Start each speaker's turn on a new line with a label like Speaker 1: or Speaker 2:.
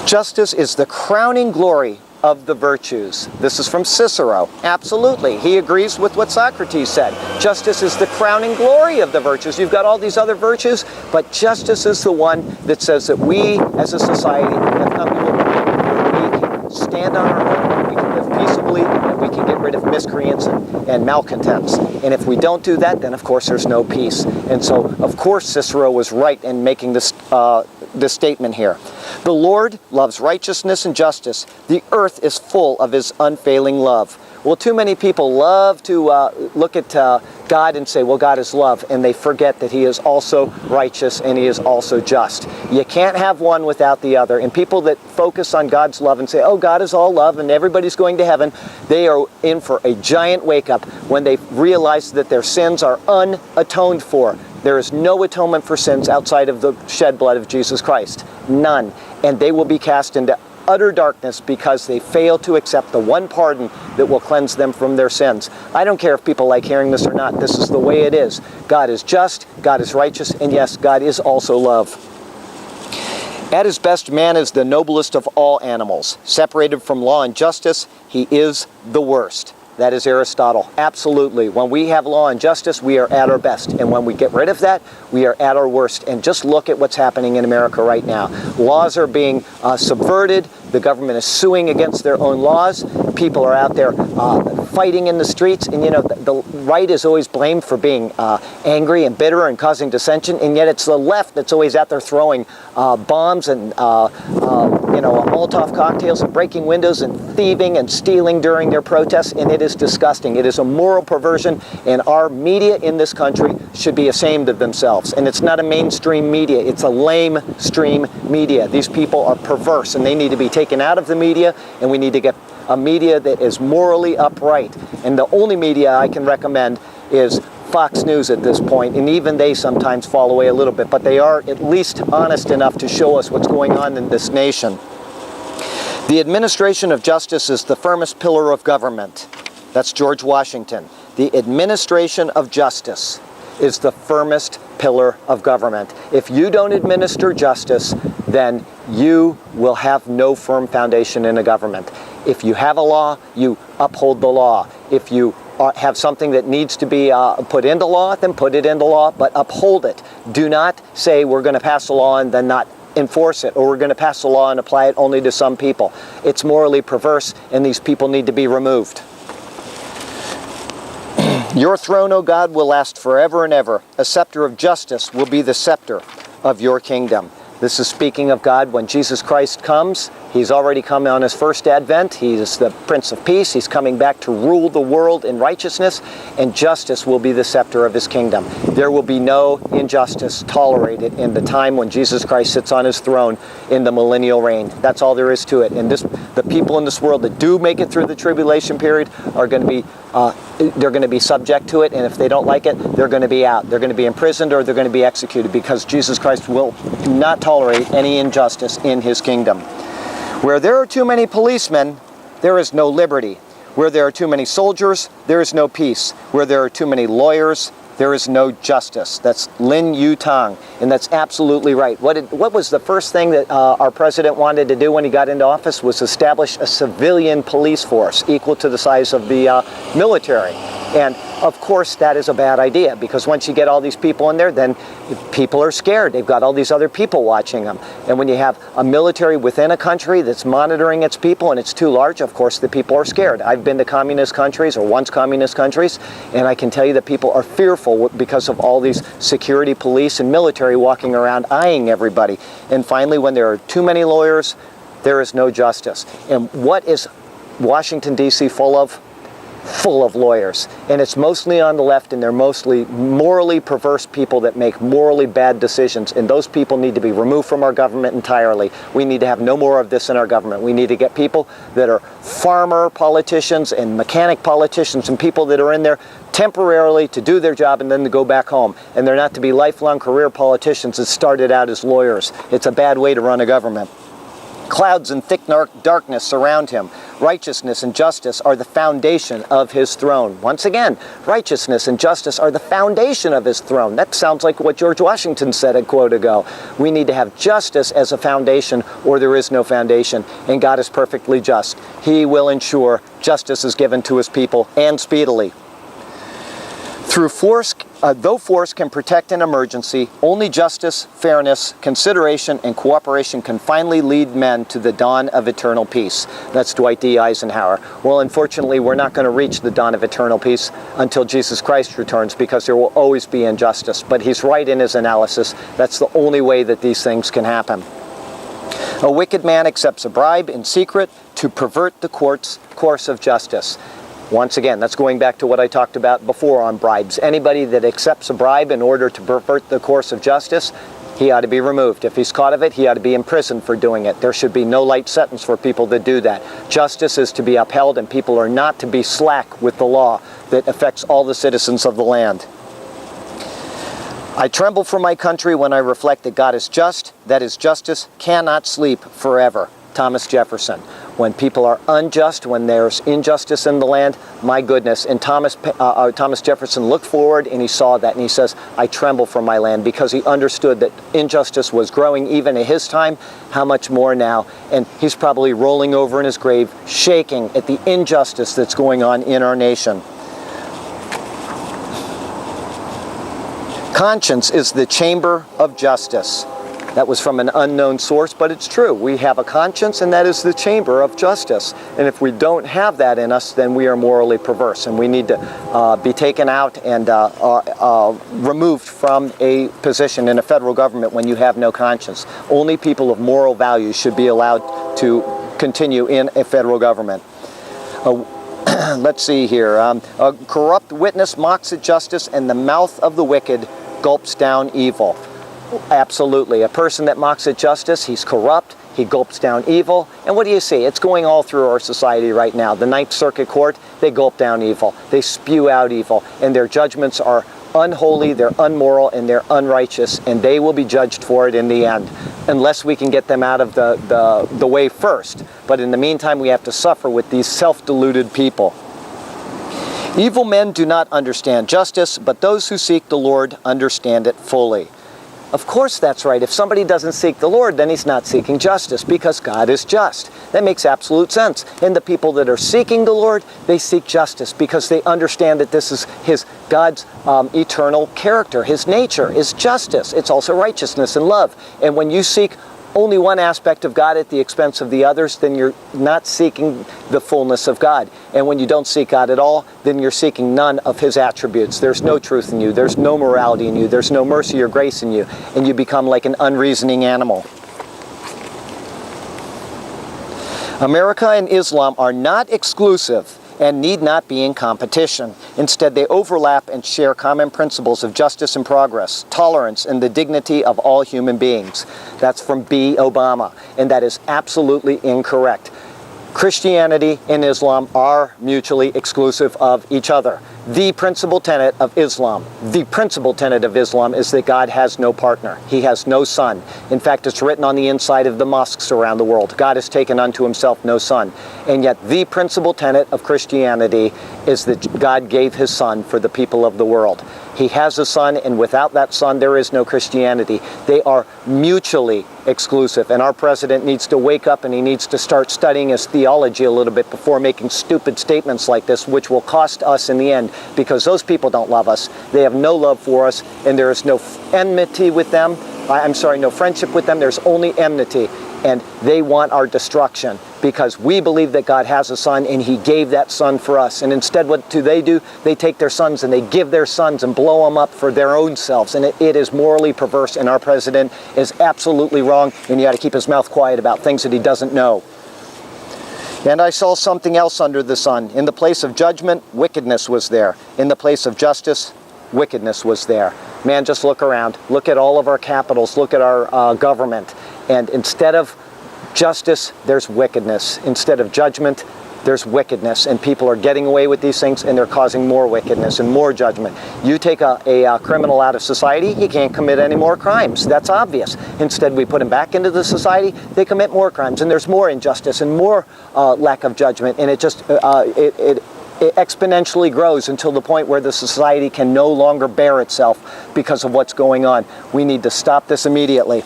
Speaker 1: Justice is the crowning glory of the virtues. This is from Cicero. Absolutely. He agrees with what Socrates said. Justice is the crowning glory of the virtues. You've got all these other virtues, but justice is the one that says that we as a society have come to a point where we can stand on our own, we can live peaceably, and we can get rid of miscreants and malcontents. And if we don't do that, then of course there's no peace. And so, of course, Cicero was right in making this statement here. The Lord loves righteousness and justice. The earth is full of his unfailing love. Well, too many people love to look at God and say, well, God is love, and they forget that he is also righteous and he is also just. You can't have one without the other. And people that focus on God's love and say, oh, God is all love and everybody's going to heaven, they are in for a giant wake-up when they realize that their sins are unatoned for. There is no atonement for sins outside of the shed blood of Jesus Christ. None. And they will be cast into utter darkness because they fail to accept the one pardon that will cleanse them from their sins. I don't care if people like hearing this or not. This is the way it is. God is just, God is righteous, and yes, God is also love. At his best, man is the noblest of all animals. Separated from law and justice, he is the worst. That is Aristotle. Absolutely. When we have law and justice, we are at our best. And when we get rid of that, we are at our worst. And just look at what's happening in America right now. Laws are being subverted. The government is suing against their own laws. People are out there fighting in the streets. And, you know, the right is always blamed for being angry and bitter and causing dissension. And yet it's the left that's always out there throwing bombs and, Molotov cocktails and breaking windows and thieving and stealing during their protests. And it is disgusting. It is a moral perversion. And our media in this country should be ashamed of themselves. And it's not a mainstream media. It's a lame-stream media. These people are perverse and they need to be taken out of the media, and we need to get a media that is morally upright. And the only media I can recommend is Fox News at this point, and even they sometimes fall away a little bit, but they are at least honest enough to show us what's going on in this nation. The administration of justice is the firmest pillar of government. That's George Washington. The administration of justice is the firmest pillar of government. If you don't administer justice, then you will have no firm foundation in a government. If you have a law, you uphold the law. If you have something that needs to be put into law, then put it into law, but uphold it. Do not say we're going to pass a law and then not enforce it, or we're going to pass a law and apply it only to some people. It's morally perverse, and these people need to be removed. Your throne, O God, will last forever and ever. A scepter of justice will be the scepter of your kingdom. This is speaking of God when Jesus Christ comes. He's already come on his first advent. He is the Prince of Peace. He's coming back to rule the world in righteousness, and justice will be the scepter of his kingdom. There will be no injustice tolerated in the time when Jesus Christ sits on his throne in the millennial reign. That's all there is to it. And the people in this world that do make it through the tribulation period are going to be they're going to be subject to it, and if they don't like it, they're going to be out. They're going to be imprisoned, or they're going to be executed, because Jesus Christ will not tolerate any injustice in his kingdom. Where there are too many policemen, there is no liberty. Where there are too many soldiers, there is no peace. Where there are too many lawyers, there is no justice. That's Lin Yutang, and that's absolutely right. What was the first thing that our president wanted to do when he got into office? Was establish a civilian police force equal to the size of the military. And of course that is a bad idea, because once you get all these people in there, then people are scared. They've got all these other people watching them. And when you have a military within a country that's monitoring its people and it's too large, of course the people are scared. I've been to communist countries, or once communist countries, and I can tell you that people are fearful because of all these security police and military walking around eyeing everybody. And finally, when there are too many lawyers, there is no justice. And what is Washington, D.C. full of? Full of lawyers. And it's mostly on the left, and they're mostly morally perverse people that make morally bad decisions. And those people need to be removed from our government entirely. We need to have no more of this in our government. We need to get people that are farmer politicians and mechanic politicians, and people that are in there temporarily to do their job and then to go back home. And they're not to be lifelong career politicians that started out as lawyers. It's a bad way to run a government. Clouds and thick darkness surround him. Righteousness and justice are the foundation of his throne. Once again, righteousness and justice are the foundation of his throne. That sounds like what George Washington said a quote ago. We need to have justice as a foundation, or there is no foundation. And God is perfectly just. He will ensure justice is given to his people, and speedily. Through force, though force can protect an emergency, only justice, fairness, consideration, and cooperation can finally lead men to the dawn of eternal peace. That's Dwight D. Eisenhower. Well, unfortunately, we're not going to reach the dawn of eternal peace until Jesus Christ returns, because there will always be injustice. But he's right in his analysis. That's the only way that these things can happen. A wicked man accepts a bribe in secret to pervert the course of justice. Once again, that's going back to what I talked about before on bribes. Anybody that accepts a bribe in order to pervert the course of justice, he ought to be removed. If he's caught of it, he ought to be imprisoned for doing it. There should be no light sentence for people that do that. Justice is to be upheld, and people are not to be slack with the law that affects all the citizens of the land. I tremble for my country when I reflect that God is just, that his justice cannot sleep forever. Thomas Jefferson. When people are unjust, when there's injustice in the land, my goodness. And Thomas Jefferson looked forward and he saw that, and he says, I tremble for my land, because he understood that injustice was growing even in his time. How much more now? And he's probably rolling over in his grave, shaking at the injustice that's going on in our nation. Conscience is the chamber of justice. That was from an unknown source, but it's true. We have a conscience, and that is the chamber of justice. And if we don't have that in us, then we are morally perverse, and we need to be taken out and removed from a position in a federal government when you have no conscience. Only people of moral values should be allowed to continue in a federal government. Let's see here. A corrupt witness mocks at justice, and the mouth of the wicked gulps down evil. Absolutely. A person that mocks at justice, he's corrupt, he gulps down evil. And what do you see? It's going all through our society right now. The Ninth Circuit Court, they gulp down evil. They spew out evil. And their judgments are unholy, they're unmoral, and they're unrighteous. And they will be judged for it in the end, unless we can get them out of the way first. But in the meantime, we have to suffer with these self-deluded people. Evil men do not understand justice, but those who seek the Lord understand it fully. Of course that's right. If somebody doesn't seek the Lord, then he's not seeking justice, because God is just. That makes absolute sense. And the people that are seeking the Lord, they seek justice because they understand that this is God's eternal character. His nature is justice. It's also righteousness and love. And when you seek only one aspect of God at the expense of the others, then you're not seeking the fullness of God. And when you don't seek God at all, then you're seeking none of his attributes. There's no truth in you. There's no morality in you. There's no mercy or grace in you. And you become like an unreasoning animal. America and Islam are not exclusive and need not be in competition. Instead, they overlap and share common principles of justice and progress, tolerance, and the dignity of all human beings. That's from B. Obama, and that is absolutely incorrect. Christianity and Islam are mutually exclusive of each other. The principal tenet of Islam is that God has no partner. He has no son. In fact, it's written on the inside of the mosques around the world. God has taken unto himself no son. And yet the principal tenet of Christianity is that God gave his son for the people of the world. He has a son, and without that son, there is no Christianity. They are mutually exclusive, and our president needs to wake up and he needs to start studying his theology a little bit before making stupid statements like this, which will cost us in the end, because those people don't love us. They have no love for us, and there is no enmity with them. No friendship with them. There's only enmity, and they want our destruction, because we believe that God has a son and he gave that son for us. And instead, what do? They take their sons and they give their sons and blow them up for their own selves. And it is morally perverse, and our president is absolutely wrong, and he ought to keep his mouth quiet about things that he doesn't know. And I saw something else under the sun. In the place of judgment, wickedness was there. In the place of justice, wickedness was there. Man, just look around. Look at all of our capitals. Look at our government. And instead of justice, there's wickedness. Instead of judgment, there's wickedness, and people are getting away with these things, and they're causing more wickedness and more judgment. You take a criminal out of society, he can't commit any more crimes. That's obvious. Instead, we put him back into the society, they commit more crimes, and there's more injustice and more lack of judgment, and it just it exponentially grows until the point where the society can no longer bear itself because of what's going on. We need to stop this immediately.